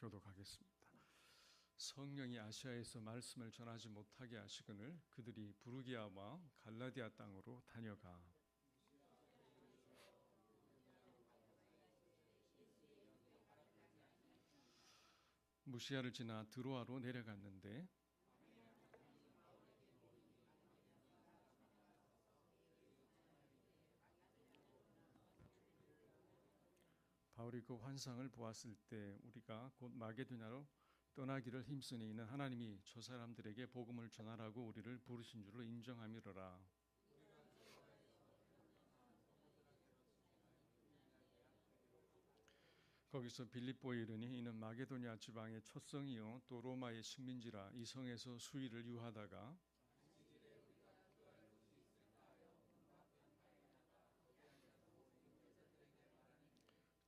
교독하겠습니다. 성령이 아시아에서 말씀을 전하지 못하게 하시거늘 그들이 부르기아와 갈라디아 땅으로 다녀가 무시아를 지나 드로아로 내려갔는데 바울이 그 환상을 보았을 때 우리가 곧 마게도냐로 떠나기를 힘쓰니 이는 하나님이 저 사람들에게 복음을 전하라고 우리를 부르신 줄로 인정함이로라. 거기서 빌립보에 이르니 이는 마게도냐 지방의 첫 성이요 또 로마의 식민지라 이 성에서 수일을 유하다가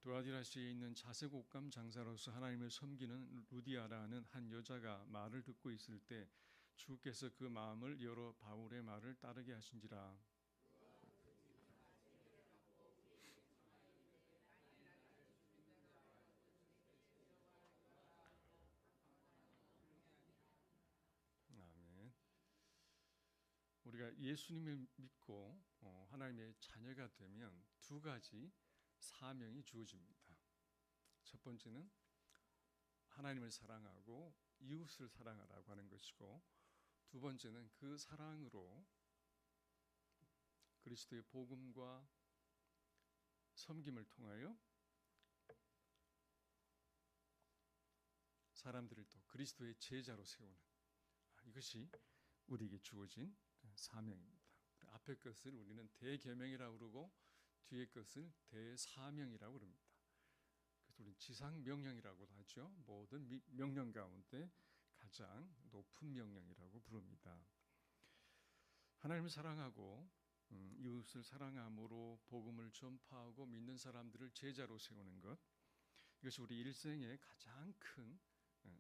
두아디라시에 있는 자색 옷감 장사로서 하나님을 섬기는 루디아라는 한 여자가 말을 듣고 있을 때 주께서 그 마음을 열어 바울의 말을 따르게 하신지라. 아멘. 우리가 예수님을 믿고 하나님의 자녀가 되면 두 가지 사명이 주어집니다. 첫 번째는 하나님을 사랑하고 이웃을 사랑하라고 하는 것이고, 두 번째는 그 사랑으로 그리스도의 복음과 섬김을 통하여 사람들을 또 그리스도의 제자로 세우는, 이것이 우리에게 주어진 사명입니다. 앞의 것을 우리는 대계명이라고 그러고 뒤의 것을 대사명이라고 그럽니다. 그래서 우리는 지상명령이라고도 하죠. 모든 명령 가운데 가장 높은 명령이라고 부릅니다. 하나님을 사랑하고 이웃을 사랑함으로 복음을 전파하고 믿는 사람들을 제자로 세우는 것, 이것이 우리 일생의 가장 큰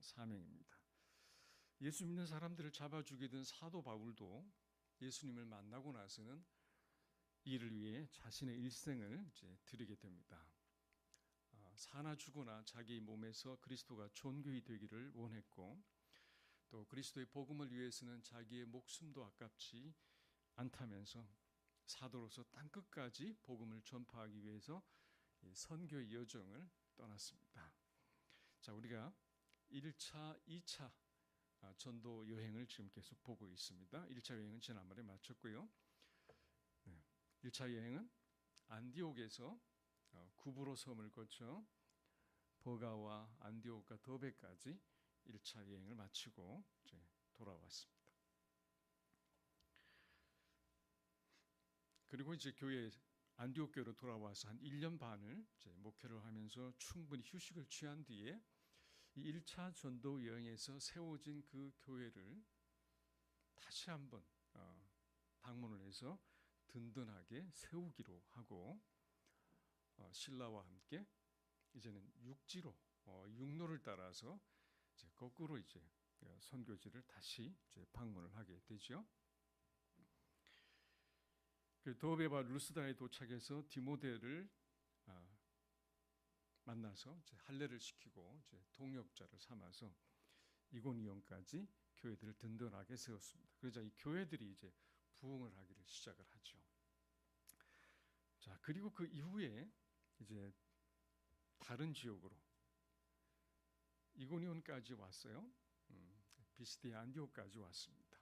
사명입니다. 예수 믿는 사람들을 잡아주게 사도 바울도 예수님을 만나고 나서는 이를 위해 자신의 일생을 드리게 됩니다. 사나 죽으나 자기 몸에서 그리스도가 존귀히 되기를 원했고, 또 그리스도의 복음을 위해서는 자기의 목숨도 아깝지 않다면서 사도로서 땅끝까지 복음을 전파하기 위해서 선교의 여정을 떠났습니다. 자, 우리가 1차, 2차 전도 여행을 지금 계속 보고 있습니다. 1차 여행은 지난번에 마쳤고요. 1차 여행은 안디옥에서 구브로 섬을 거쳐 버가와 안디옥과 더베까지 1차 여행을 마치고 이제 돌아왔습니다. 그리고 이제 안디옥 교회로 돌아와서 한 1년 반을 이제 목회를 하면서 충분히 휴식을 취한 뒤에 이 1차 전도 여행에서 세워진 그 교회를 다시 한번 방문을 해서 든든하게 세우기로 하고, 신라와 함께 이제는 육로를 따라서 이제 거꾸로 이제 선교지를 다시 이제 방문을 하게 되죠. 그 더베와 루스다에 도착해서 디모데를 만나서 이제 할례를 시키고 이제 동역자를 삼아서 이고니온까지 교회들을 든든하게 세웠습니다. 그러자 이 교회들이 이제 부흥을 하기를 시작을 하죠. 자, 그리고 그 이후에 이제 다른 지역으로 이고니온까지 왔어요. 비스디아 안디옥까지 왔습니다.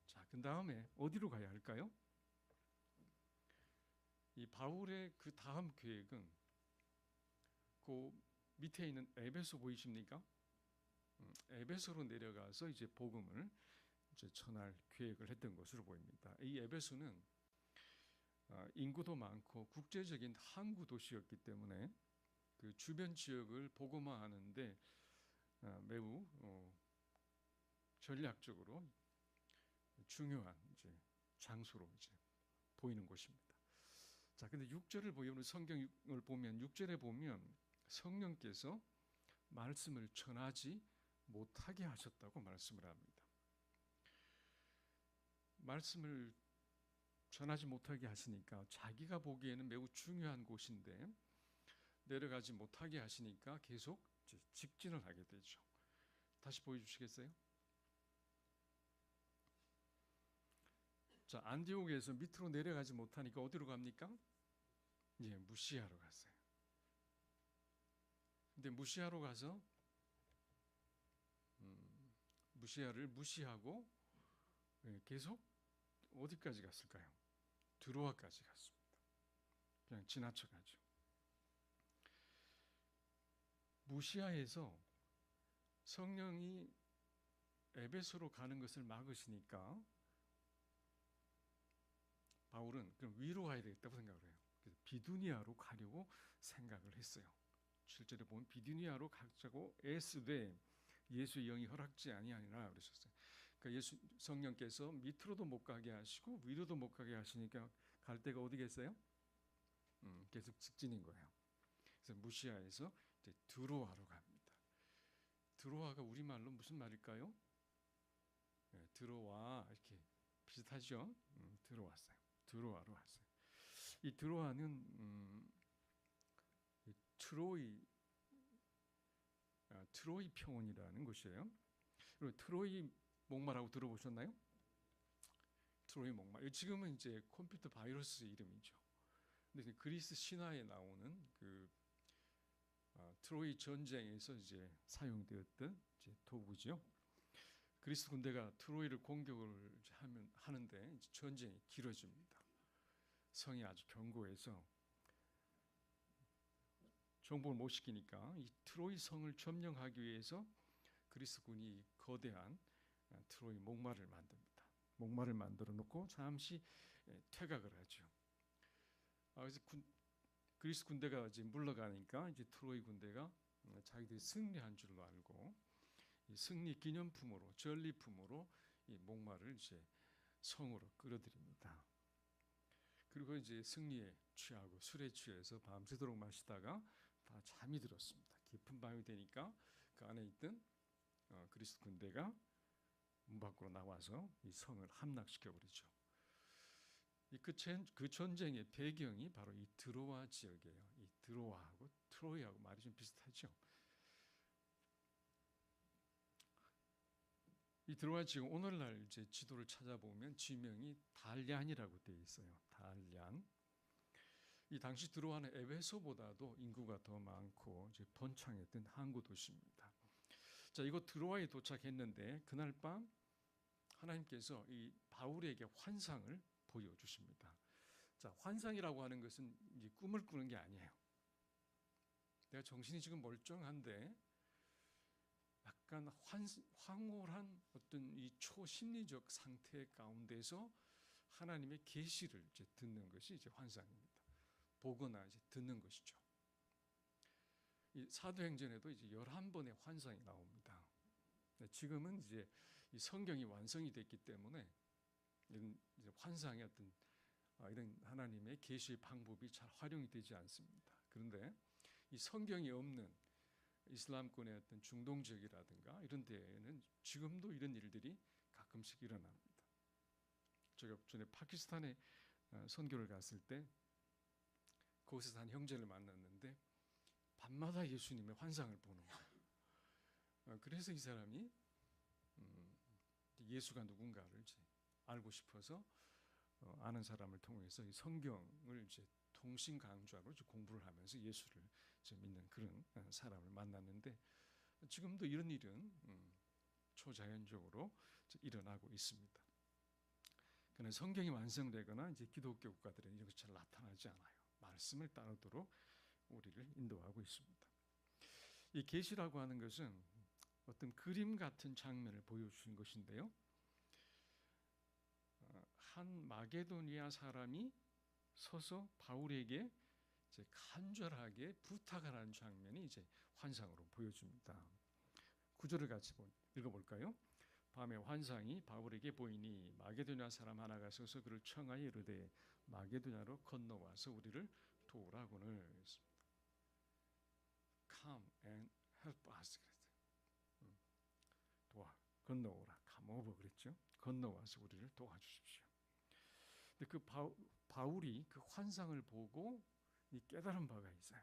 자, 그 다음에 어디로 가야 할까요? 이 바울의 그 다음 계획은 그 밑에 있는 에베소 보이십니까? 에베소로 내려가서 이제 복음을 이제 전할 계획을 했던 것으로 보입니다. 이 에베소는 인구도 많고 국제적인 항구 도시였기 때문에 그 주변 지역을 복음화하는데 매우 전략적으로 중요한 이제 장소로 이제 보이는 곳입니다. 자, 근데 6절을 보면, 성경을 보면 6절에 보면 성령께서 말씀을 전하지 못하게 하셨다고 말씀을 합니다. 말씀을 전하지 못하게 하시니까 자기가 보기에는 매우 중요한 곳인데 내려가지 못하게 하시니까 계속 직진을 하게 되죠. 다시 보여주시겠어요? 자, 안디옥에서 밑으로 내려가지 못하니까 어디로 갑니까? 예, 무시하러 갔어요. 근데 무시하러 가서 무시아를 무시하고 계속 어디까지 갔을까요? 드로아까지 갔습니다. 그냥 지나쳐가죠. 무시아에서 성령이 에베소로 가는 것을 막으시니까 바울은 그럼 위로 가야 되겠다고 생각을 해요. 그래서 비두니아로 가려고 생각을 했어요. 실제로 보면 비두니아로 가자고 애쓰되 예수의 영이 허락지 아니하니라 그러셨어요. 그러니까 예수 성령께서 밑으로도 못 가게 하시고 위로도 못 가게 하시니까 갈 데가 어디겠어요? 계속 직진인 거예요. 그래서 무시아에서 이제 드로아로 갑니다. 드로아가 우리말로 무슨 말일까요? 네, 드로아 이렇게 비슷하죠? 들어왔어요. 드로아로 왔어요. 이 드로아는 트로이 평원이라는 곳이에요. 그리고 트로이 목마라고 들어보셨나요? 트로이 목마. 지금은 이제 컴퓨터 바이러스 이름이죠. 근데 그리스 신화에 나오는 그 트로이 전쟁에서 이제 사용되었던 이제 도구죠. 그리스 군대가 트로이를 공격을 하는데 전쟁이 길어집니다. 성이 아주 견고해서 정복을 못 시키니까 이 트로이 성을 점령하기 위해서 그리스군이 거대한 트로이 목마를 만듭니다. 목마를 만들어 놓고 잠시 퇴각을 하죠. 그래서 그리스 군대가 이제 물러가니까 이제 트로이 군대가 자기들이 승리한 줄로 알고 이 승리 기념품으로 전리품으로 이 목마를 이제 성으로 끌어들입니다. 그리고 이제 승리에 취하고 술에 취해서 밤새도록 마시다가 다 잠이 들었습니다. 깊은 밤이 되니까 그 안에 있던 그리스 군대가 문 밖으로 나와서 이 성을 함락시켜 버리죠. 그 전쟁의 배경이 바로 이 드로아 지역이에요. 이 드로아하고 트로이하고 말이 좀 비슷하죠. 이 드로아 지역 오늘날 이제 지도를 찾아보면 지명이 달리안이라고 되어 있어요. 달리안. 이 당시 드로아는 에베소보다도 인구가 더 많고 이제 번창했던 항구 도시입니다. 자, 이곳 드로아에 도착했는데 그날 밤 하나님께서 이 바울에게 환상을 보여주십니다. 자, 환상이라고 하는 것은 이제 꿈을 꾸는 게 아니에요. 내가 정신이 지금 멀쩡한데 약간 황홀한 어떤 이 초심리적 상태 가운데서 하나님의 계시를 이제 듣는 것이 이제 환상입니다. 보거나 이제 듣는 것이죠. 이 사도행전에도 이제 11번의 환상이 나옵니다. 지금은 이제 이 성경이 완성이 됐기 때문에 이런 이제 환상의 어떤 이런 하나님의 계시의 방법이 잘 활용이 되지 않습니다. 그런데 이 성경이 없는 이슬람권의 어떤 중동 지역이라든가 이런 데에는 지금도 이런 일들이 가끔씩 일어납니다. 제가 전에 파키스탄에 선교를 갔을 때 거기서 한 형제를 만났는데 밤마다 예수님의 환상을 보는 거예요. 그래서 이 사람이 예수가 누군가를 이제 알고 싶어서 아는 사람을 통해서 이 성경을 이제 통신 강좌로 공부를 하면서 예수를 믿는 그런 사람을 만났는데 지금도 이런 일은 초자연적으로 일어나고 있습니다. 그러나 성경이 완성되거나 이제 기독교 국가들은 이런 것이 잘 나타나지 않아요. 말씀을 따르도록 우리를 인도하고 있습니다. 이 계시라고 하는 것은 어떤 그림 같은 장면을 보여주신 것인데요. 한 마게도니아 사람이 서서 바울에게 이제 간절하게 부탁을 하는 장면이 이제 환상으로 보여집니다. 구절을 같이 읽어볼까요? 밤에 환상이 바울에게 보이니 마게도냐 사람 하나가 서서 그를 청하여 이르되 마게도냐로 건너와서 우리를 도우라고는 했습니다. Come and help us. 건너오라. Come over 그랬죠. 건너와서 우리를 도와주십시오. 근데 그 바울이 그 환상을 보고 이 깨달은 바가 있어요.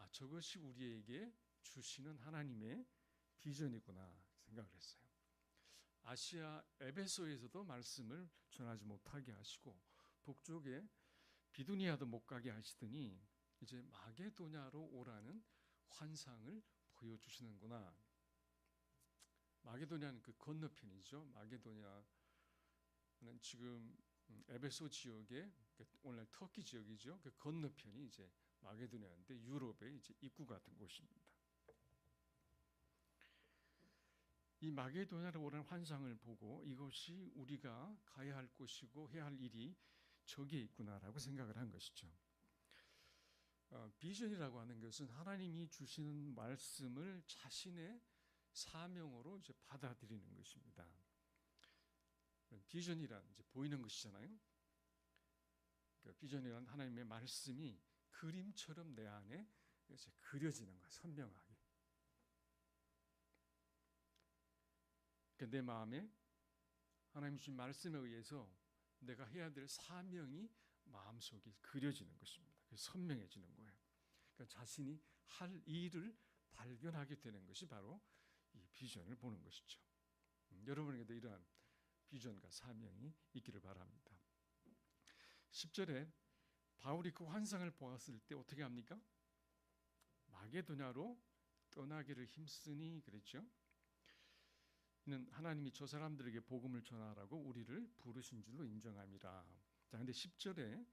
저것이 우리에게 주시는 하나님의 비전이구나 생각을 했어요. 아시아 에베소에서도 말씀을 전하지 못하게 하시고 북쪽에 비두니아도 못 가게 하시더니 이제 마게도냐로 오라는 환상을 보여주시는구나. 마게도냐는 그 건너편이죠. 마게도냐는 지금 에베소 지역의 오늘 터키 지역이죠. 그 건너편이 이제 마게도냐인데 유럽의 이제 입구 같은 곳입니다. 이 마게도냐로 오라는 환상을 보고 이것이 우리가 가야 할 곳이고 해야 할 일이 저기에 있구나라고 생각을 한 것이죠. 비전이라고 하는 것은 하나님이 주시는 말씀을 자신의 사명으로 이제 받아들이는 것입니다. 비전이란 이제 보이는 것이잖아요. 그러니까 비전이란 하나님의 말씀이 그림처럼 내 안에 이제 그려지는 거야, 선명하게. 그러니까 내 마음에 하나님 주신 말씀에 의해서 내가 해야 될 사명이 마음속에 그려지는 것입니다. 그래서 선명해지는 거예요. 그러니까 자신이 할 일을 발견하게 되는 것이 바로 이 비전을 보는 것이죠. 여러분에게도 이러한 비전과 사명이 있기를 바랍니다. 10절에 바울이 그 환상을 보았을 때 어떻게 합니까? 마게도냐로 떠나기를 힘쓰니 그랬죠. 이는 하나님이 저 사람들에게 복음을 전하라고 우리를 부르신 줄로 인정함이라. 자, 근데 10절에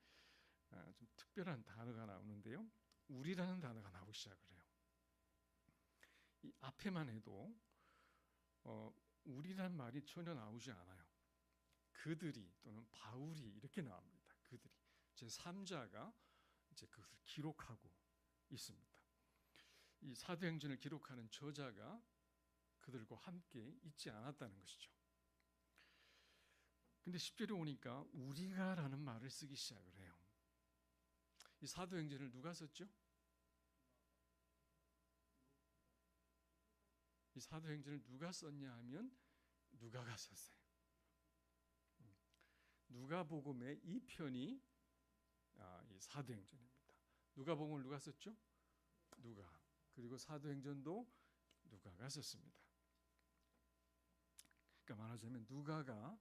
좀 특별한 단어가 나오는데요. 우리라는 단어가 나오기 시작을 해요. 이 앞에만 해도 우리란 말이 전혀 나오지 않아요. 그들이 또는 바울이 이렇게 나옵니다. 그들이 제 3자가 이제 그것을 기록하고 있습니다. 이 사도행전을 기록하는 저자가 그들과 함께 있지 않았다는 것이죠. 근데 10절에 오니까 우리가라는 말을 쓰기 시작을 해요. 이 사도행전을 누가 썼죠? 이 사도행전을 누가 썼냐 하면 누가가 썼어요. 누가복음의 2편이 이 사도행전입니다. 누가복음을 누가 썼죠? 누가. 그리고 사도행전도 누가가 썼습니다. 그러니까 말하자면 누가가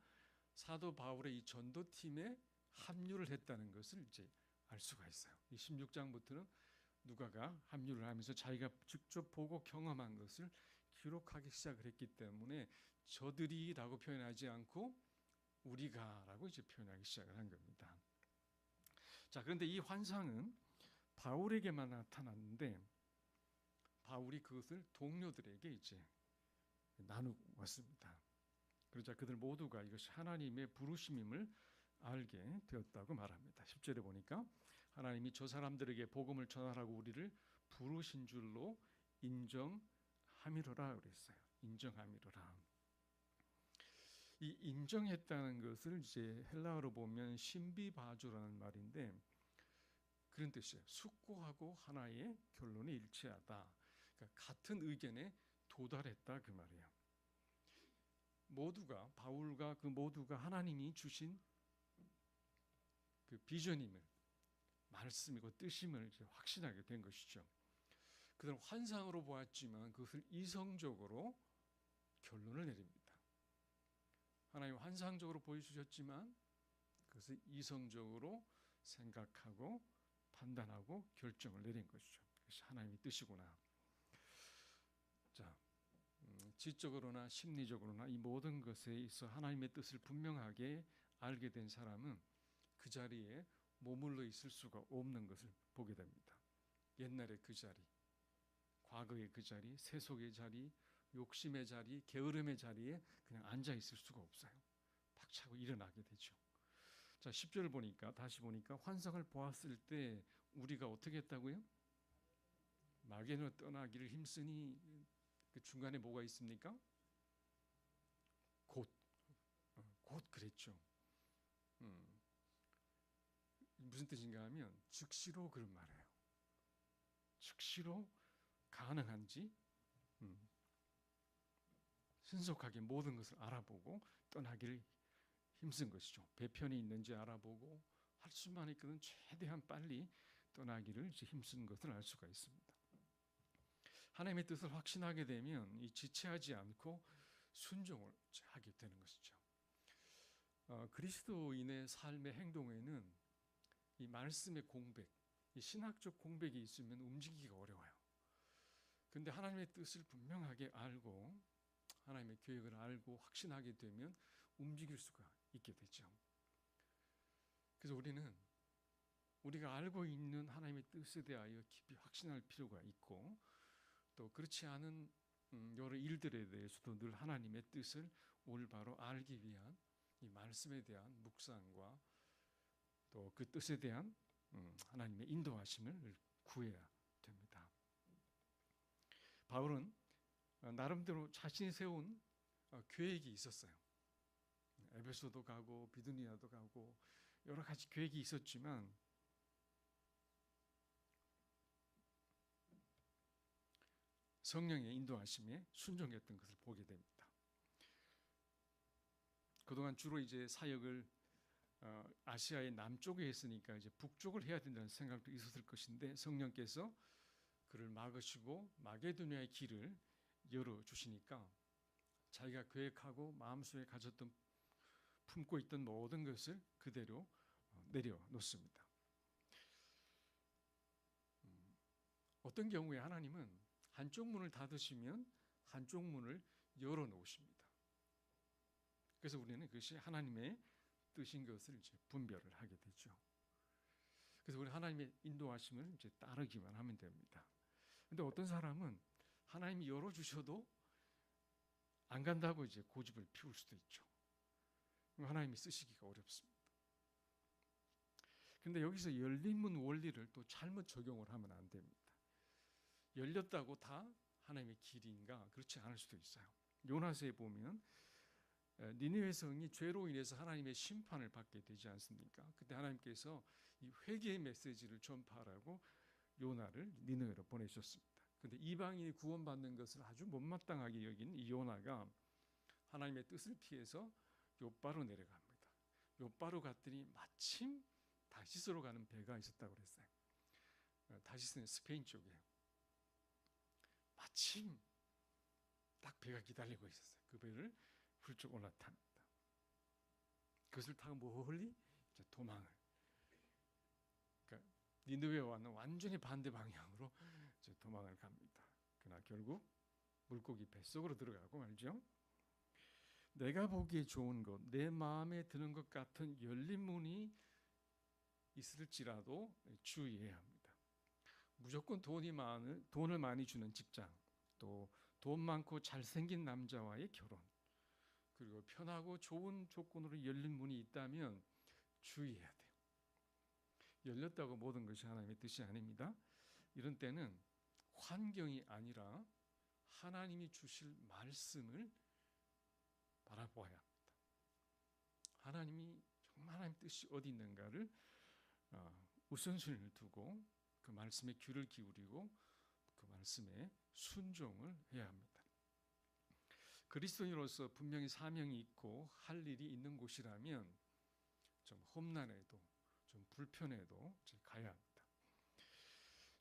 사도 바울의 이 전도팀에 합류를 했다는 것을 이제 알 수가 있어요. 이 16장부터는 누가가 합류를 하면서 자기가 직접 보고 경험한 것을 기록하기 시작을 했기 때문에 저들이라고 표현하지 않고 우리가라고 이제 표현하기 시작을 한 겁니다. 자, 그런데 이 환상은 바울에게만 나타났는데 바울이 그것을 동료들에게 이제 나누고 왔습니다. 그러자 그들 모두가 이것이 하나님의 부르심임을 알게 되었다고 말합니다. 10절에 보니까 하나님이 저 사람들에게 복음을 전하라고 우리를 부르신 줄로 인정함이로라 그랬어요. 인정함이로라. 이 인정했다는 것을 이제 헬라어로 보면 신비바조라는 말인데 그런 뜻이에요. 숙고하고 하나의 결론이 일치하다. 그러니까 같은 의견에 도달했다 그 말이에요. 모두가 바울과 그 모두가 하나님이 주신 그 비전임을 말씀이고 뜻임을 이제 확신하게 된 것이죠. 그들은 환상으로 보았지만 그것을 이성적으로 결론을 내립니다. 하나님 환상적으로 보여주셨지만 그것을 이성적으로 생각하고 판단하고 결정을 내린 것이죠. 그것이 하나님의 뜻이구나. 자, 지적으로나 심리적으로나 이 모든 것에 있어 하나님의 뜻을 분명하게 알게 된 사람은 그 자리에 머물러 있을 수가 없는 것을 보게 됩니다. 옛날의 그 자리, 과거의 그 자리, 세속의 자리, 욕심의 자리, 게으름의 자리에 그냥 앉아 있을 수가 없어요. 박차고 일어나게 되죠. 자, 10절을 보니까 다시 보니까 환상을 보았을 때 우리가 어떻게 했다고요? 마게도냐 떠나기를 힘쓰니 그 중간에 뭐가 있습니까? 곧 그랬죠. 무슨 뜻인가 하면 즉시로 그런 말이에요. 즉시로 가능한지 신속하게 모든 것을 알아보고 떠나기를 힘쓴 것이죠. 배편이 있는지 알아보고 할 수만 있거든 최대한 빨리 떠나기를 힘쓴 것을 알 수가 있습니다. 하나님의 뜻을 확신하게 되면 이 지체하지 않고 순종을 하게 되는 것이죠. 그리스도인의 삶의 행동에는 이 말씀의 공백, 이 신학적 공백이 있으면 움직이기가 어려워요. 근데 하나님의 뜻을 분명하게 알고 하나님의 계획을 알고 확신하게 되면 움직일 수가 있게 되죠. 그래서 우리는 우리가 알고 있는 하나님의 뜻에 대하여 깊이 확신할 필요가 있고, 또 그렇지 않은 여러 일들에 대해서도 늘 하나님의 뜻을 올바로 알기 위한 이 말씀에 대한 묵상과 또 그 뜻에 대한 하나님의 인도하심을 구해야 됩니다. 바울은 나름대로 자신이 세운 계획이 있었어요. 에베소도 가고 비두니아도 가고 여러 가지 계획이 있었지만 성령의 인도하심에 순종했던 것을 보게 됩니다. 그동안 주로 이제 사역을 아시아의 남쪽에 했으니까 이제 북쪽을 해야 된다는 생각도 있었을 것인데 성령께서 그를 막으시고 마게도냐의 길을 열어 주시니까 자기가 계획하고 마음속에 가졌던 품고 있던 모든 것을 그대로 내려놓습니다. 어떤 경우에 하나님은 한쪽 문을 닫으시면 한쪽 문을 열어놓으십니다. 그래서 우리는 그것이 하나님의 뜻인 것을 이제 분별을 하게 되죠. 그래서 우리 하나님의 인도하심을 이제 따르기만 하면 됩니다. 근데 어떤 사람은 하나님이 열어주셔도 안 간다고 이제 고집을 피울 수도 있죠. 하나님이 쓰시기가 어렵습니다. 근데 여기서 열린 문 원리를 또 잘못 적용을 하면 안 됩니다. 열렸다고 다 하나님의 길인가? 그렇지 않을 수도 있어요. 요나서에 보면 니느웨 성이 죄로 인해서 하나님의 심판을 받게 되지 않습니까? 그때 하나님께서 이 회개의 메시지를 전파하라고 요나를 니느웨로 보내셨습니다. 근데 이방인이 구원받는 것을 아주 못마땅하게 여긴 이 요나가 하나님의 뜻을 피해서 욥바로 내려갑니다. 욥바로 갔더니 마침 다시스로 가는 배가 있었다고 그랬어요. 다시스는 스페인 쪽이에요. 마침 딱 배가 기다리고 있었어요. 그 배를 훌쩍 올라탑니다. 그것을 타고 멀리 이제 도망을. 그러니까 니느웨와는 완전히 반대 방향으로 이제 도망을 갑니다. 그러나 결국 물고기 뱃속으로 들어가고 말죠. 내가 보기에 좋은 것, 내 마음에 드는 것 같은 열린 문이 있을지라도 주의해야 합니다. 무조건 돈을 많이 주는 직장, 또 돈 많고 잘생긴 남자와의 결혼, 그리고 편하고 좋은 조건으로 열린 문이 있다면 주의해야 돼요. 열렸다고 모든 것이 하나님의 뜻이 아닙니다. 이런 때는 환경이 아니라 하나님이 주실 말씀을 바라보아야 합니다. 하나님이 정말 하나님 뜻이 어디 있는가를 우선순위를 두고 그 말씀에 귀를 기울이고 그 말씀에 순종을 해야 합니다. 그리스도인으로서 분명히 사명이 있고 할 일이 있는 곳이라면 좀 험난해도 좀 불편해도 가야 합니다.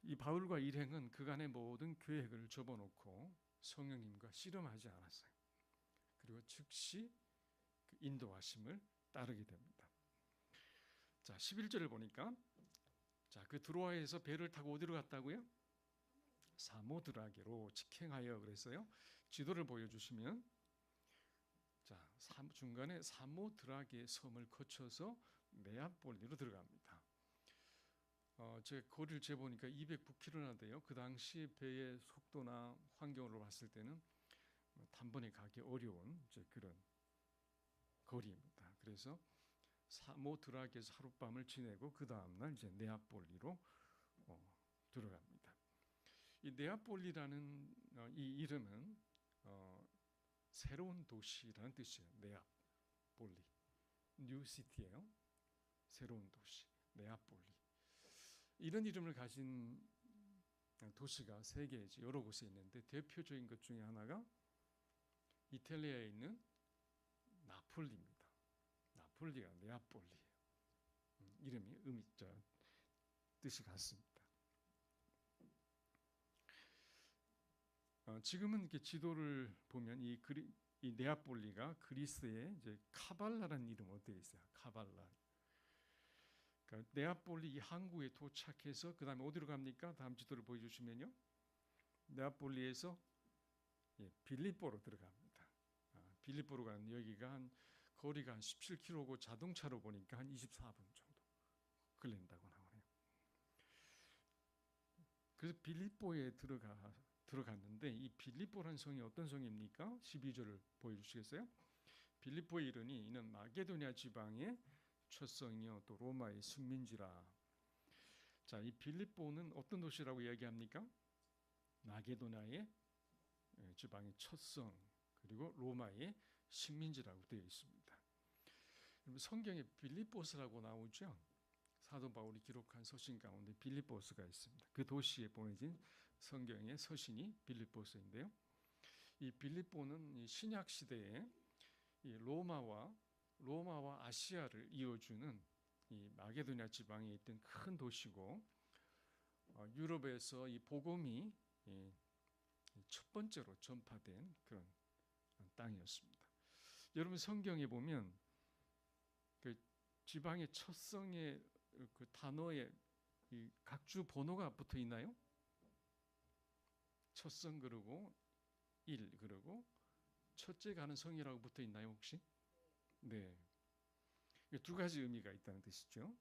이 바울과 일행은 그간의 모든 계획을 접어놓고 성령님과 씨름하지 않았어요. 그리고 즉시 그 인도하심을 따르게 됩니다. 자, 11절을 보니까 그 드로아에서 배를 타고 어디로 갔다고요? 사모드라게로 직행하여 그랬어요. 지도를 보여주시면 중간에 사모드라게 섬을 거쳐서 네아폴리로 들어갑니다. 제가 거리를 재보니까 209km나 돼요. 그 당시 배의 속도나 환경으로 봤을 때는 단번에 가기 어려운 그런 거리입니다. 그래서 사모드라게에서 하룻밤을 지내고 그 다음날 이제 네아폴리로 들어갑니다. 이 네아폴리라는 이 이름은 새로운 도시라는 뜻이에요. 네아폴리, 뉴시티예요. 새로운 도시, 네아폴리. 이런 이름을 가진 도시가 세계에 여러 곳에 있는데 대표적인 것 중에 하나가 이탈리아에 있는 나폴리입니다. 나폴리가 네아폴리예요. 이름이 뜻이 같습니다. 지금은 이렇게 지도를 보면 이 네아폴리가 그리스의 이제 카발라라는 이름으로 되어 있어요. 카발라. 그러니까 네아폴리 이 항구에 도착해서 그 다음에 어디로 갑니까? 다음 지도를 보여주시면요. 네아폴리에서 빌립보로 들어갑니다. 빌립보로 가는 여기가 거리가 한 17km고 자동차로 보니까 한 24분 정도 걸린다고 나오네요. 그래서 빌립보에 들어갔는데 이 빌립보라는 성이 어떤 성입니까? 12절을 보여주시겠어요? 빌립보에 이르니 이는 마게도냐 지방의 첫 성이요 또 로마의 식민지라. 자, 이 빌립보는 어떤 도시라고 이야기합니까? 마게도냐의 지방의 첫 성, 그리고 로마의 식민지라고 되어 있습니다. 성경에 빌립보스라고 나오죠. 사도 바울이 기록한 서신 가운데 빌립보스가 있습니다. 그 도시에 보내진 성경의 서신이 빌립보스인데요. 이 빌립보는 이 신약 시대에 이 로마와 아시아를 이어주는 이 마게도냐 지방에 있던 큰 도시고, 유럽에서 이 복음이 첫 번째로 전파된 그런 땅이었습니다. 여러분 성경에 보면 그 지방의 첫 성의 그 단어에 이 각주 번호가 붙어 있나요? 첫 성 그리고 1 그리고 첫째 가는 성이라고 붙어 있나요 혹시? 네. 두 가지 의미가 있다는 뜻이죠.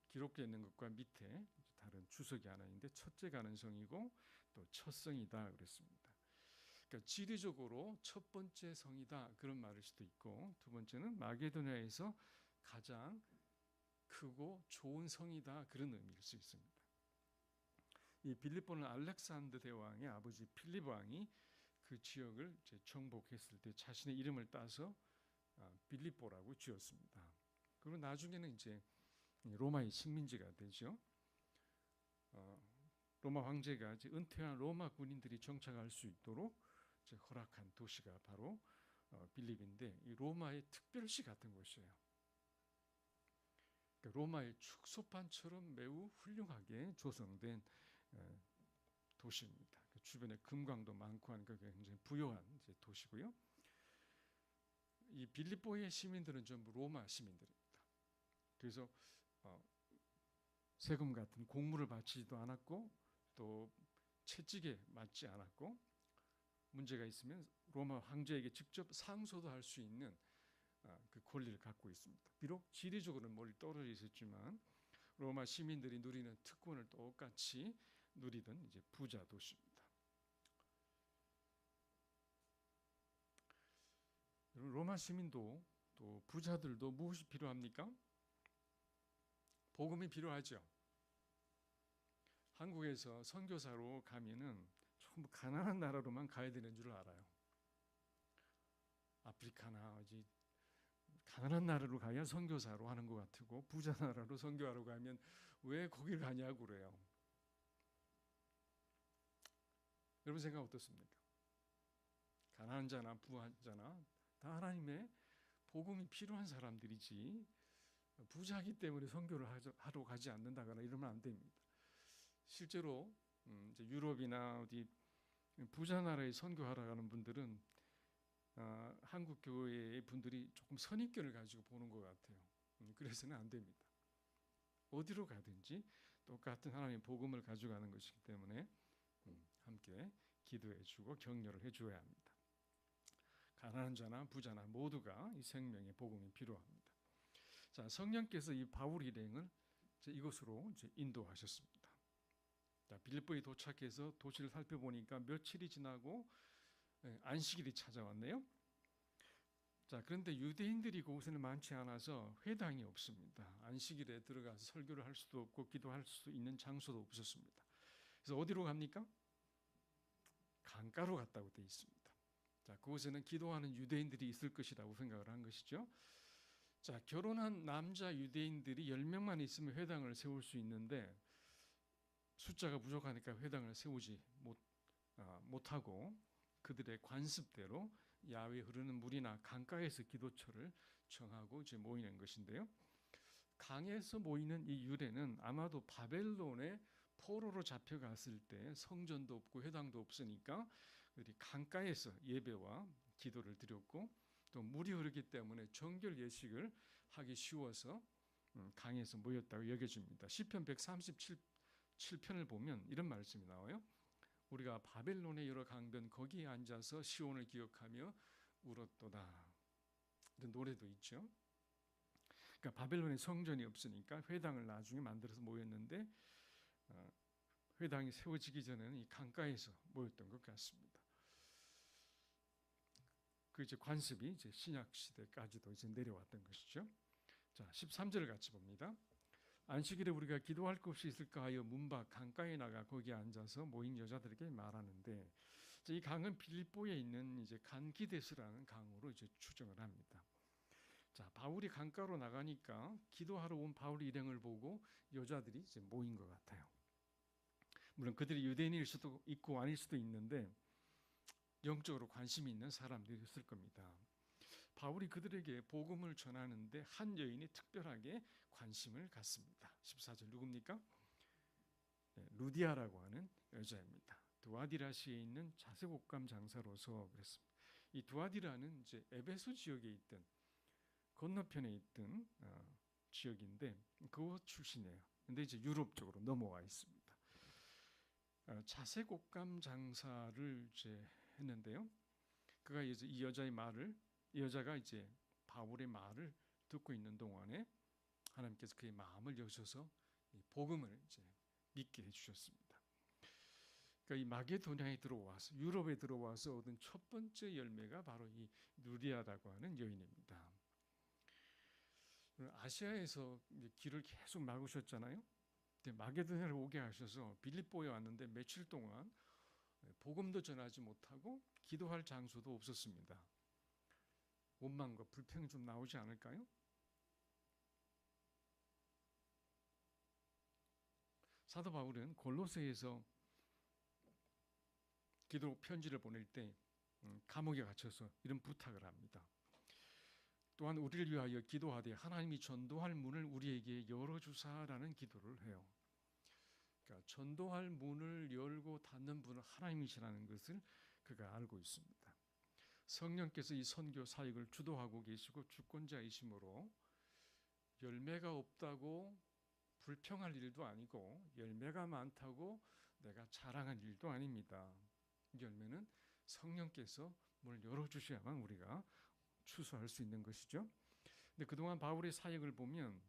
기록되어 있는 것과 밑에 다른 주석이 하나 있는데 첫째 가는 성이고 또 첫 성이다 그랬습니다. 그러니까 지리적으로 첫 번째 성이다 그런 말일 수도 있고, 두 번째는 마게도냐에서 가장 크고 좋은 성이다 그런 의미일 수 있습니다. 이 빌립보는 알렉산더 대왕의 아버지 필립 왕이 그 지역을 정복했을 때 자신의 이름을 따서 빌립보라고 지었습니다. 그리고 나중에는 이제 로마의 식민지가 되죠. 로마 황제가 이제 은퇴한 로마 군인들이 정착할 수 있도록 이제 허락한 도시가 바로 빌립인데, 이 로마의 특별시 같은 곳이에요. 그러니까 로마의 축소판처럼 매우 훌륭하게 조성된 도시입니다. 주변에 금광도 많고 하니까 굉장히 부유한 이제 도시고요. 이 빌립보의 시민들은 전부 로마 시민들입니다. 그래서 세금 같은 공물을 바치지도 않았고 또 채찍에 맞지 않았고, 문제가 있으면 로마 황제에게 직접 상소도 할 수 있는 그 권리를 갖고 있습니다. 비록 지리적으로는 멀리 떨어져 있었지만 로마 시민들이 누리는 특권을 똑같이 누리던 이제 부자 도시입니다. 로마 시민도 또 부자들도 무엇이 필요합니까? 복음이 필요하죠. 한국에서 선교사로 가면은 전부 가난한 나라로만 가야 되는 줄 알아요. 아프리카나 어디 가난한 나라로 가야 선교사로 하는 것 같고, 부자 나라로 선교하러 가면 왜 거길 가냐고 그래요. 여러분 생각 어떻습니까? 가난한 자나 부한 자나 다 하나님의 복음이 필요한 사람들이지, 부자이기 때문에 선교를 하러 가지 않는다거나 이러면 안 됩니다. 실제로 이제 유럽이나 어디 부자 나라에 선교하러 가는 분들은 한국 교회의 분들이 조금 선입견을 가지고 보는 것 같아요. 그래서는 안 됩니다. 어디로 가든지 똑같은 하나님의 복음을 가져가는 것이기 때문에 함께 기도해주고 격려를 해줘야 합니다. 가난한 자나 부자나 모두가 이 생명의 복음이 필요합니다. 자, 성령께서 이 바울 일행을 이곳으로 이제 인도하셨습니다. 자, 빌립보에 도착해서 도시를 살펴보니까 며칠이 지나고 안식일이 찾아왔네요. 자, 그런데 유대인들이 그곳에는 많지 않아서 회당이 없습니다. 안식일에 들어가서 설교를 할 수도 없고 기도할 수 있는 장소도 없었습니다. 그래서 어디로 갑니까? 강가로 갔다고 되어 있습니다. 자, 그곳에는 기도하는 유대인들이 있을 것이라고 생각을 한 것이죠. 자, 결혼한 남자 유대인들이 10명만 있으면 회당을 세울 수 있는데 숫자가 부족하니까 회당을 세우지 못하고 그들의 관습대로 야외 흐르는 물이나 강가에서 기도처를 정하고 이제 모이는 것인데요. 강에서 모이는 이 유래는 아마도 바벨론의 포로로 잡혀갔을 때 성전도 없고 회당도 없으니까 그들이 강가에서 예배와 기도를 드렸고, 또 물이 흐르기 때문에 정결 예식을 하기 쉬워서 강에서 모였다고 여겨집니다. 시편 137편을 보면 이런 말씀이 나와요. 우리가 바벨론의 여러 강변 거기에 앉아서 시온을 기억하며 울었도다. 이런 노래도 있죠. 그러니까 바벨론에 성전이 없으니까 회당을 나중에 만들어서 모였는데, 회당이 세워지기 전에는 이 강가에서 모였던 것 같습니다. 그 이제 관습이 이제 신약 시대까지도 이제 내려왔던 것이죠. 자, 13절을 같이 봅니다. 안식일에 우리가 기도할 곳이 있을까 하여 문밖 강가에 나가 거기에 앉아서 모인 여자들에게 말하는데, 이 강은 빌립보에 있는 이제 간기데스라는 강으로 이제 추정을 합니다. 자, 바울이 강가로 나가니까 기도하러 온 바울의 일행을 보고 여자들이 이제 모인 것 같아요. 물론 그들이 유대인일 수도 있고 아닐 수도 있는데 영적으로 관심이 있는 사람들이었을 겁니다. 바울이 그들에게 복음을 전하는데 한 여인이 특별하게 관심을 갖습니다. 14절 누굽니까? 루디아라고 하는 여자입니다. 두아디라시에 있는 자색 옷감 장사로서 그랬습니다. 이 두아디라는 이제 에베소 지역에 있던 건너편에 있던 지역인데 그곳 출신이에요. 근데 이제 유럽 쪽으로 넘어와 있습니다. 자색 옷감 장사를 이제 했는데요. 그가 이제 이 여자가 이제 바울의 말을 듣고 있는 동안에 하나님께서 그의 마음을 여셔서 복음을 이제 믿게 해주셨습니다. 그러니까 이 마게도냐에 들어와서 유럽에 들어와서 얻은 첫 번째 열매가 바로 이 루디아라고 하는 여인입니다. 아시아에서 길을 계속 막으셨잖아요. 마게도냐를 오게 하셔서 빌립보에 왔는데 며칠 동안 복음도 전하지 못하고 기도할 장소도 없었습니다. 원망과 불평이 좀 나오지 않을까요? 사도 바울은 골로새에서 기도 편지를 보낼 때 감옥에 갇혀서 이런 부탁을 합니다. 또한 우리를 위하여 기도하되 하나님이 전도할 문을 우리에게 열어주사라는 기도를 해요. 그러니까 전도할 문을 열고 닫는 분은 하나님이시라는 것을 그가 알고 있습니다. 성령께서 이 선교 사역을 주도하고 계시고 주권자이심으로 열매가 없다고 불평할 일도 아니고 열매가 많다고 내가 자랑할 일도 아닙니다. 열매는 성령께서 문을 열어주셔야만 우리가 추수할 수 있는 것이죠. 근데 그동안 바울의 사역을 보면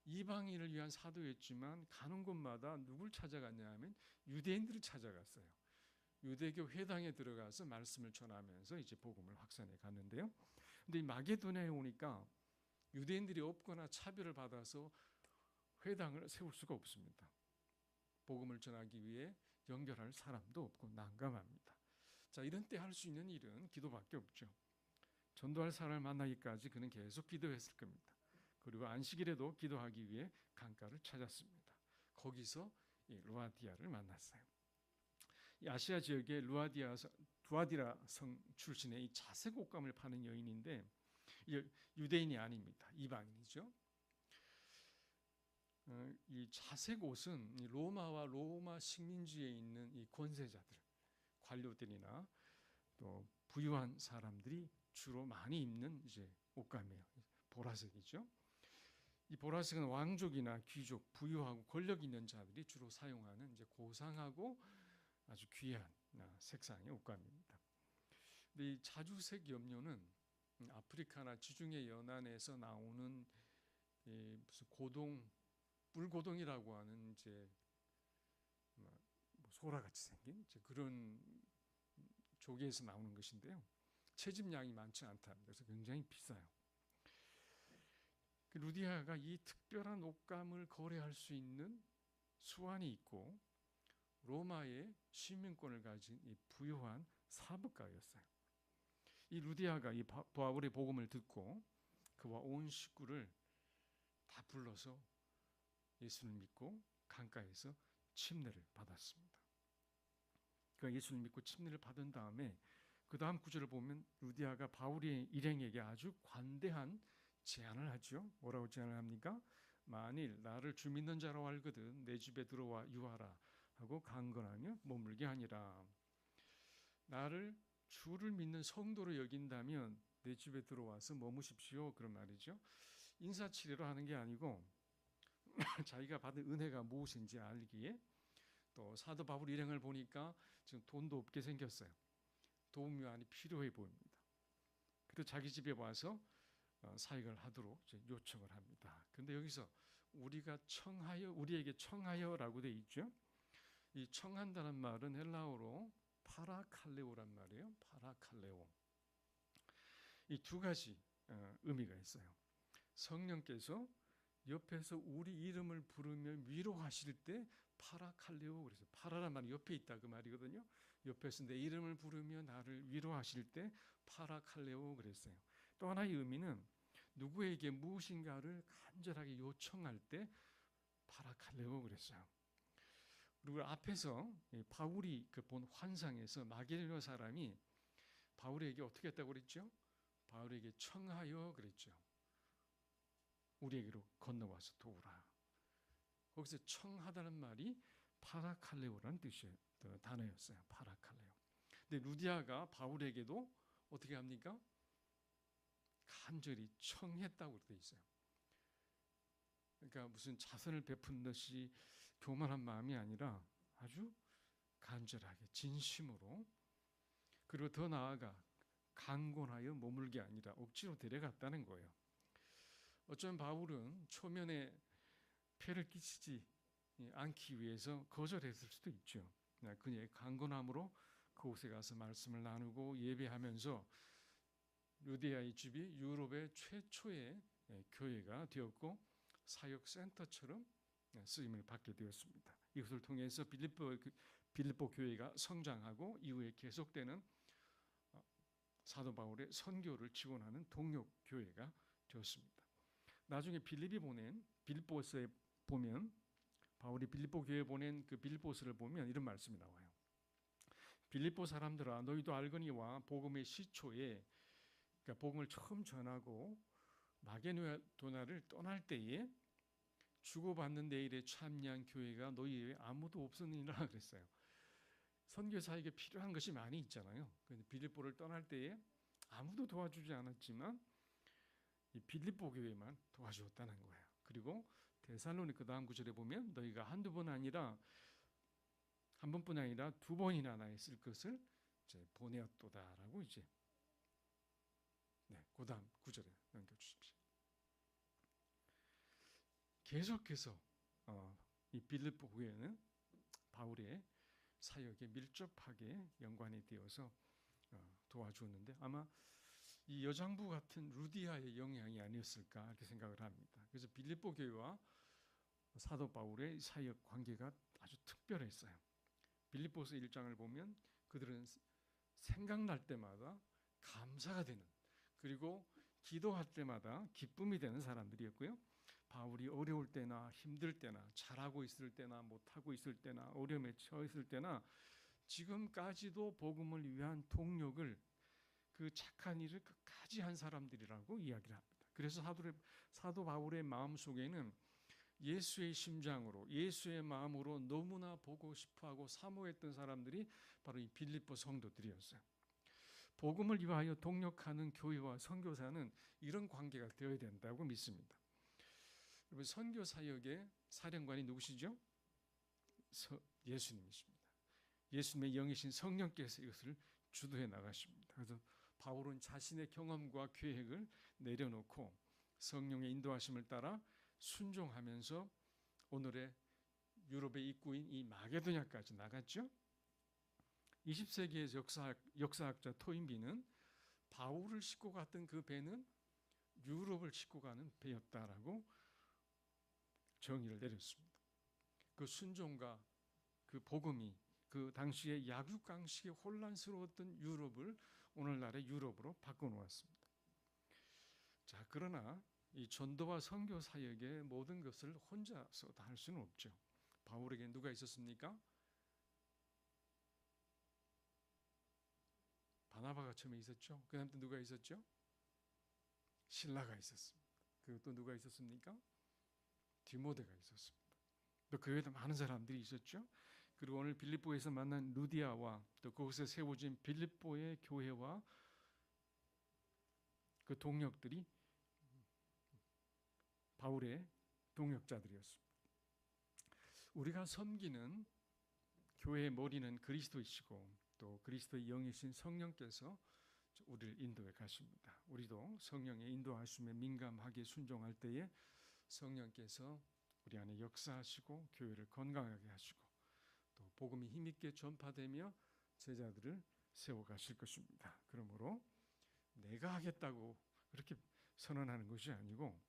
이방인을 위한 사도였지만 가는 곳마다 누굴 찾아갔냐 하면 유대인들을 찾아갔어요. 유대교 회당에 들어가서 말씀을 전하면서 이제 복음을 확산해 갔는데요. 근데 이 마게도냐에 오니까 유대인들이 없거나 차별을 받아서 회당을 세울 수가 없습니다. 복음을 전하기 위해 연결할 사람도 없고 난감합니다. 자, 이런 때 할 수 있는 일은 기도밖에 없죠. 전도할 사람을 만나기까지 그는 계속 기도했을 겁니다. 그리고 안식일에도 기도하기 위해 강가를 찾았습니다. 거기서 루아디아를 만났어요. 이 아시아 지역의 두아디라 성 출신의 이 자색 옷감을 파는 여인인데 유대인이 아닙니다. 이방인이죠. 이 자색 옷은 로마와 로마 식민지에 있는 이 권세자들, 관료들이나 또 부유한 사람들이 주로 많이 입는 이제 옷감이에요. 보라색이죠. 이 보라색은 왕족이나 귀족, 부유하고 권력 있는 자들이 주로 사용하는 이제 고상하고 아주 귀한 색상의 옷감입니다. 근데 이 자주색 염료는 아프리카나 지중해 연안에서 나오는 무슨 뿔고동이라고 하는 이제 소라같이 생긴 이제 그런 조개에서 나오는 것인데요. 채집량이 많지 않답니다. 그래서 굉장히 비싸요. 루디아가 이 특별한 옷감을 거래할 수 있는 수완이 있고 로마의 시민권을 가진 이 부유한 사업가였어요. 이 루디아가 이 바울의 복음을 듣고 그와 온 식구를 다 불러서 예수를 믿고 강가에서 침례를 받았습니다. 그가 예수를 믿고 침례를 받은 다음에 그 다음 구절을 보면 루디아가 바울의 일행에게 아주 관대한 제안을 하죠. 뭐라고 제안을 합니까? 만일 나를 주 믿는 자라고 알거든 내 집에 들어와 유하라 하고 강건하며 머물게 하니라. 나를 주를 믿는 성도로 여긴다면 내 집에 들어와서 머무십시오, 그런 말이죠. 인사치레로 하는 게 아니고 자기가 받은 은혜가 무엇인지 알기에, 또 사도 바울 일행을 보니까 지금 돈도 없게 생겼어요. 도움이 많이 필요해 보입니다. 그래서 자기 집에 와서 사역을 하도록 요청을 합니다. 그런데 여기서 우리가 청하여, 우리에게 청하여라고 돼 있죠. 이 청한다는 말은 헬라어로 파라칼레오란 말이에요. 파라칼레오. 이 두 가지 의미가 있어요. 성령께서 옆에서 우리 이름을 부르며 위로하실 때 파라칼레오, 그래서 파라란 말이 옆에 있다 그 말이거든요. 옆에서 내 이름을 부르며 나를 위로하실 때 파라칼레오 그랬어요. 또 하나의 의미는 누구에게 무엇인가를 간절하게 요청할 때 파라칼레오 그랬어요. 그리고 앞에서 바울이 본 환상에서 마게도냐 사람이 바울에게 어떻게 했다고 그랬죠? 바울에게 청하여 그랬죠. 우리에게로 건너와서 도우라. 거기서 청하다는 말이 파라칼레오라는 뜻의 단어였어요. 파라칼레오. 근데 루디아가 바울에게도 어떻게 합니까? 간절히 청했다고 되어 있어요. 그러니까 무슨 자선을 베푼 듯이 교만한 마음이 아니라 아주 간절하게 진심으로, 그리고 더 나아가 강권하여 머물게 아니라 억지로 데려갔다는 거예요. 어쩌면 바울은 초면에 폐를 끼치지 않기 위해서 거절했을 수도 있죠. 그녀의 강건함으로 그곳에 가서 말씀을 나누고 예배하면서 루디아의 집이 유럽의 최초의 교회가 되었고 사역센터처럼 쓰임을 받게 되었습니다. 이것을 통해서 빌립보 교회가 성장하고 이후에 계속되는 사도 바울의 선교를 지원하는 동력 교회가 되었습니다. 나중에 빌립보서에 보면, 바울이 빌립보 교회에 보낸 그 빌립보서를 보면 이런 말씀이 나와요. 빌립보 사람들아, 너희도 알거니와 복음의 시초에, 그러니까 복음을 처음 전하고 마게도냐를 떠날 때에 주고받는 내 일에 참여한 교회가 너희 외에 아무도 없었느니라 그랬어요. 선교사에게 필요한 것이 많이 있잖아요. 빌립보를 떠날 때에 아무도 도와주지 않았지만 이 빌립보 교회만 도와주었다는 거예요. 그리고 데살로니가 다음 구절에 보면 너희가 한두 번 아니라 한 번뿐 아니라 두 번이나 나에 쓸 것을 이제 보내었도다라고 이제 그 다음 구절에 넘겨주십시오. 계속해서 이 빌립보 교회는 바울의 사역에 밀접하게 연관이 되어서 도와주었는데 아마 이 여장부 같은 루디아의 영향이 아니었을까 이렇게 생각을 합니다. 그래서 빌립보 교회와 사도 바울의 사역 관계가 아주 특별했어요. 빌립보서 1장을 보면 그들은 생각날 때마다 감사가 되는, 그리고 기도할 때마다 기쁨이 되는 사람들이었고요. 바울이 어려울 때나 힘들 때나 잘하고 있을 때나 못하고 있을 때나 어려움에 처해 있을 때나 지금까지도 복음을 위한 동력을, 그 착한 일을 끝까지 한 사람들이라고 이야기를 합니다. 그래서 사도 바울의 마음속에는 예수의 심장으로, 예수의 마음으로 너무나 보고 싶어하고 사모했던 사람들이 바로 이 빌립보 성도들이었어요. 복음을 위하여 동력하는 교회와 선교사는 이런 관계가 되어야 된다고 믿습니다. 여러분, 선교 사역의 사령관이 누구시죠? 예수님이십니다. 예수님의 영이신 성령께서 이것을 주도해 나가십니다. 그래서 바울은 자신의 경험과 계획을 내려놓고 성령의 인도하심을 따라 순종하면서 오늘의 유럽의 입구인 이 마게도냐까지 나갔죠. 20세기의 역사학자 토인비는 바울을 싣고 갔던 그 배는 유럽을 싣고 가는 배였다라고 정의를 내렸습니다. 그 순종과 그 복음이 그 당시의 약육강식에 혼란스러웠던 유럽을 오늘날의 유럽으로 바꿔놓았습니다. 자, 그러나 이 전도와 선교 사역의 모든 것을 혼자서 다 할 수는 없죠. 바울에게 누가 있었습니까? 바나바가 처음에 있었죠. 그 다음 또 누가 있었죠? 신라가 있었습니다. 그리고 또 누가 있었습니까? 디모데가 있었습니다. 또 그 외에도 많은 사람들이 있었죠. 그리고 오늘 빌립보에서 만난 루디아와 또 그곳에 세워진 빌립보의 교회와 그 동역들이 바울의 동역자들이었습니다. 우리가 섬기는 교회의 머리는 그리스도이시고 또 그리스도의 영이신 성령께서 우리를 인도해 가십니다. 우리도 성령의 인도하심에 민감하게 순종할 때에 성령께서 우리 안에 역사하시고 교회를 건강하게 하시고 또 복음이 힘있게 전파되며 제자들을 세워가실 것입니다. 그러므로 내가 하겠다고 그렇게 선언하는 것이 아니고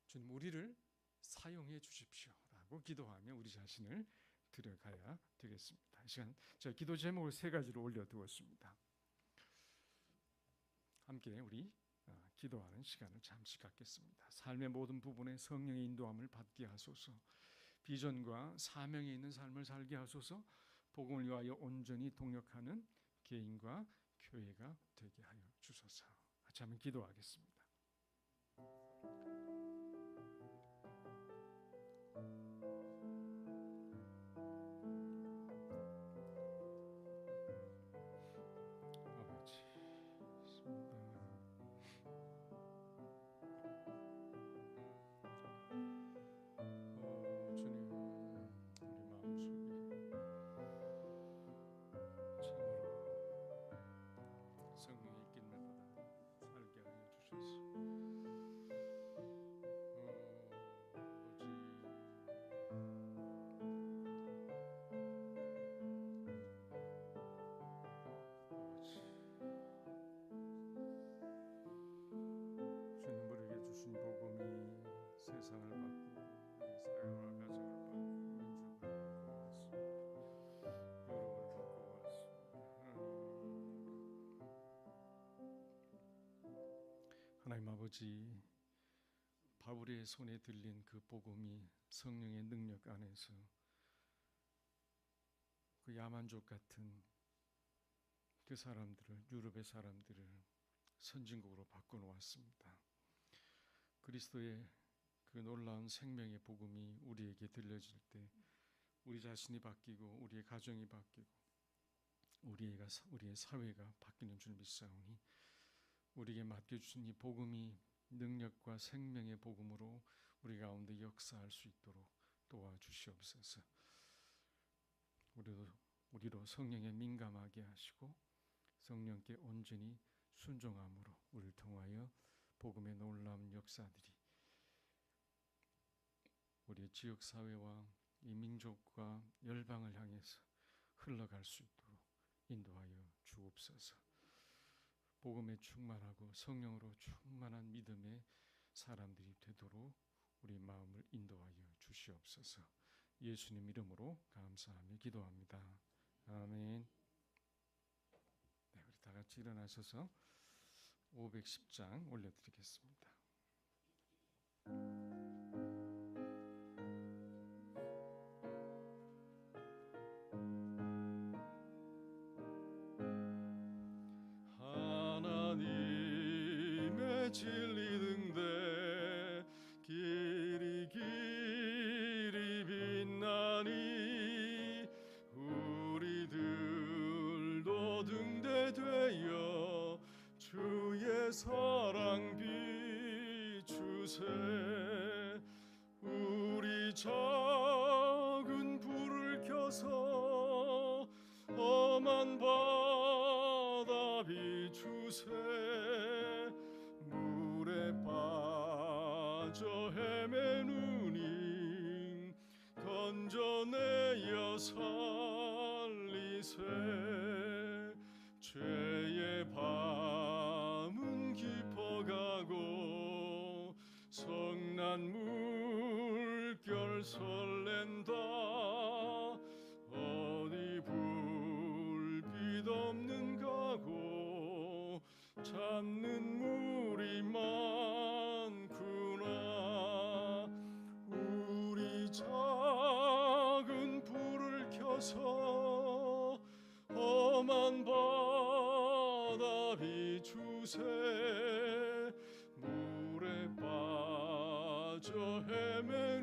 주님 우리를 사용해 주십시오라고 기도하며 우리 자신을 들어가야 되겠습니다. 이 시간 제가 기도 제목을 3가지로 올려두었습니다. 함께 우리 기도하는 시간을 잠시 갖겠습니다. 삶의 모든 부분에 성령의 인도함을 받게 하소서. 비전과 사명에 있는 삶을 살게 하소서. 복음을 위하여 온전히 동역하는 개인과 교회가 되게 하여 주소서. 같이 한번 기도하겠습니다. 세상을 바꾸고 사회와 가정을 바꾸고 민족을 바꾸고 왔습니다. 하나님 아버지, 바울의 손에 들린 그 복음이 성령의 능력 안에서 그 야만족 같은 그 사람들을, 유럽의 사람들을 선진국으로 바꿔놓았습니다. 그리스도의 그 놀라운 생명의 복음이 우리에게 들려질 때 우리 자신이 바뀌고 우리의 가정이 바뀌고 우리의 사회가 바뀌는 줄 믿사오니 우리에게 맡겨주신 이 복음이 능력과 생명의 복음으로 우리 가운데 역사할 수 있도록 도와주시옵소서. 우리로 성령에 민감하게 하시고 성령께 온전히 순종함으로 우리를 통하여 복음의 놀라운 역사들이 우리의 지역사회와 이 민족과 열방을 향해서 흘러갈 수 있도록 인도하여 주옵소서. 복음에 충만하고 성령으로 충만한 믿음의 사람들이 되도록 우리 마음을 인도하여 주시옵소서. 예수님 이름으로 감사하며 기도합니다. 아멘. 네, 우리 다 같이 일어나셔서 510장 올려드리겠습니다. 하나님의 진리 등대 길이 빛나니 우리들도 등대되어 주의 사랑 비추세. 우리 작은 불을 켜서 험한 바다 비추세. 물에 빠져 헤매누니 건져내어 살리세. 죄의 밤은 깊어가고 성난 물결 설렌다. 어디 불빛 없는 가고 찾는 물이 많구나. 우리 작은 불을 켜서 험한 바다 비추세. 물에 빠져 헤매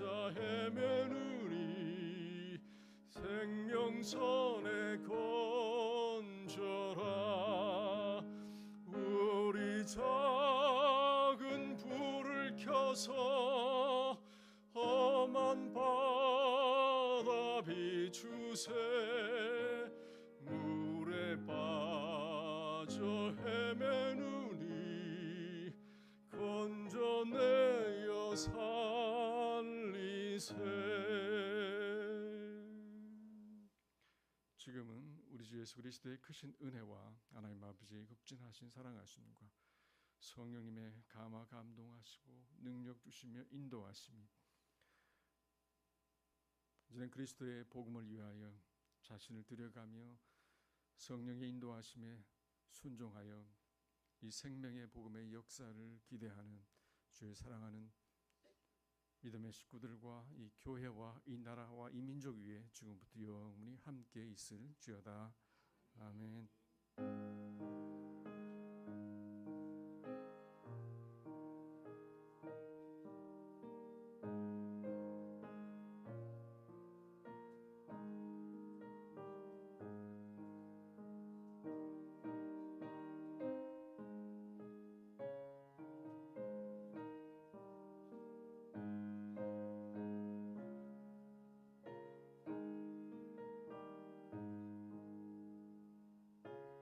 찾아 헤매느니 생명선에 건져라. 우리 작은 불을 켜서 험한 바다 비추세. 물에 빠져 헤매느니 건져내어 살리세. 지금은 우리 주 예수 그리스도의 크신 은혜와 하나님 아버지의 극진하신 사랑하심과 성령님의 감화 감동하시고 능력 주시며 인도하심이 이제는 그리스도의 복음을 위하여 자신을 들여가며 성령의 인도하심에 순종하여 이 생명의 복음의 역사를 기대하는 주의 사랑하는 믿음의 식구들과 이 교회와 이 나라와 이 민족 위에 지금부터 영원히 함께 있을지어다. 아멘.